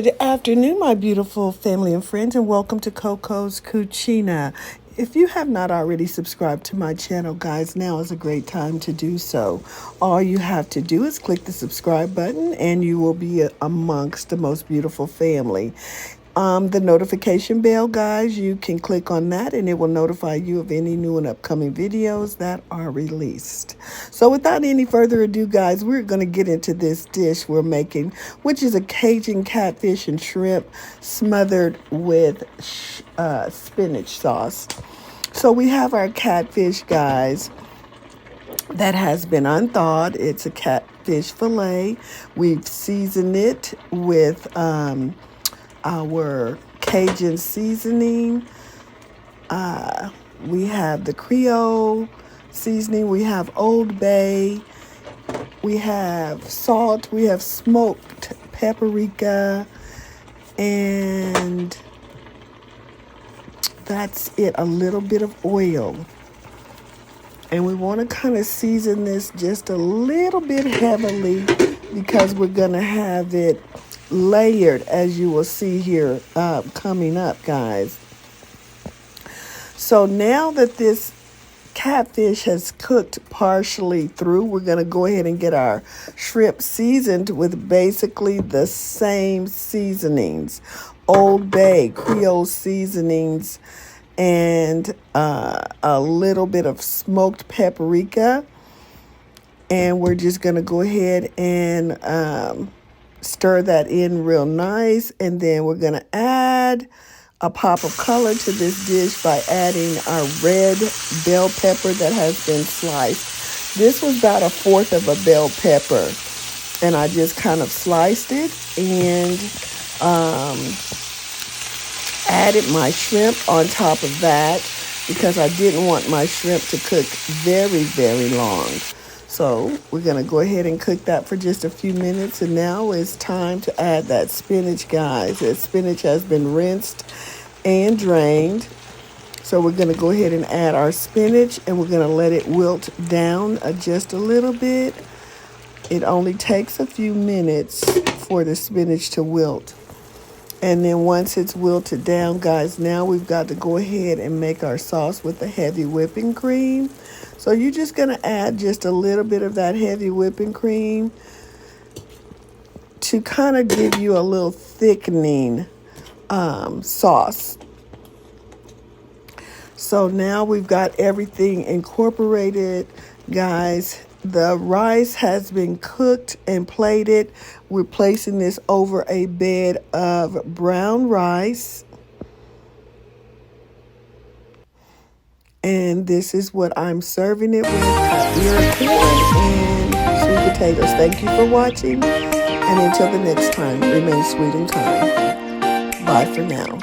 Good afternoon, my beautiful family and friends, and welcome to Coco's Cucina. If you have not already subscribed to my channel, guys, now is a great time to do so. All you have to do is click the subscribe button, and you will be amongst the most beautiful family. The notification bell, guys, you can click on that and it will notify you of any new and upcoming videos that are released. So without any further ado, guys, we're going to get into this dish we're making, which is a Cajun catfish and shrimp smothered with spinach sauce. So we have our catfish, guys, that has been unthawed. It's a catfish fillet. We've seasoned it with our Cajun seasoning. We have the Creole seasoning. We have Old Bay. We have salt. We have smoked paprika. And that's it. A little bit of oil. And we want to kind of season this just a little bit heavily because we're going to have it layered, as you will see here coming up, guys. So now that this catfish has cooked partially through, we're going to go ahead and get our shrimp seasoned with basically the same seasonings. Old Bay, Creole seasonings, and a little bit of smoked paprika. And we're just going to go ahead and stir that in real nice, and then we're going to add a pop of color to this dish by adding our red bell pepper that has been sliced. This was about 1/4 of a bell pepper, and I just kind of sliced it and added my shrimp on top of that because I didn't want my shrimp to cook very, very long. So we're going to go ahead and cook that for just a few minutes. And now it's time to add that spinach, guys. That spinach has been rinsed and drained. So we're going to go ahead and add our spinach, and we're going to let it wilt down just a little bit. It only takes a few minutes for the spinach to wilt. And then once it's wilted down, guys, now we've got to go ahead and make our sauce with the heavy whipping cream. So you're just going to add just a little bit of that heavy whipping cream to kind of give you a little thickening sauce. So now we've got everything incorporated, guys. The rice has been cooked and plated. We're placing this over a bed of brown rice. And this is what I'm serving it with: ear corn and sweet potatoes. Thank you for watching. And until the next time, remain sweet and kind. Bye for now.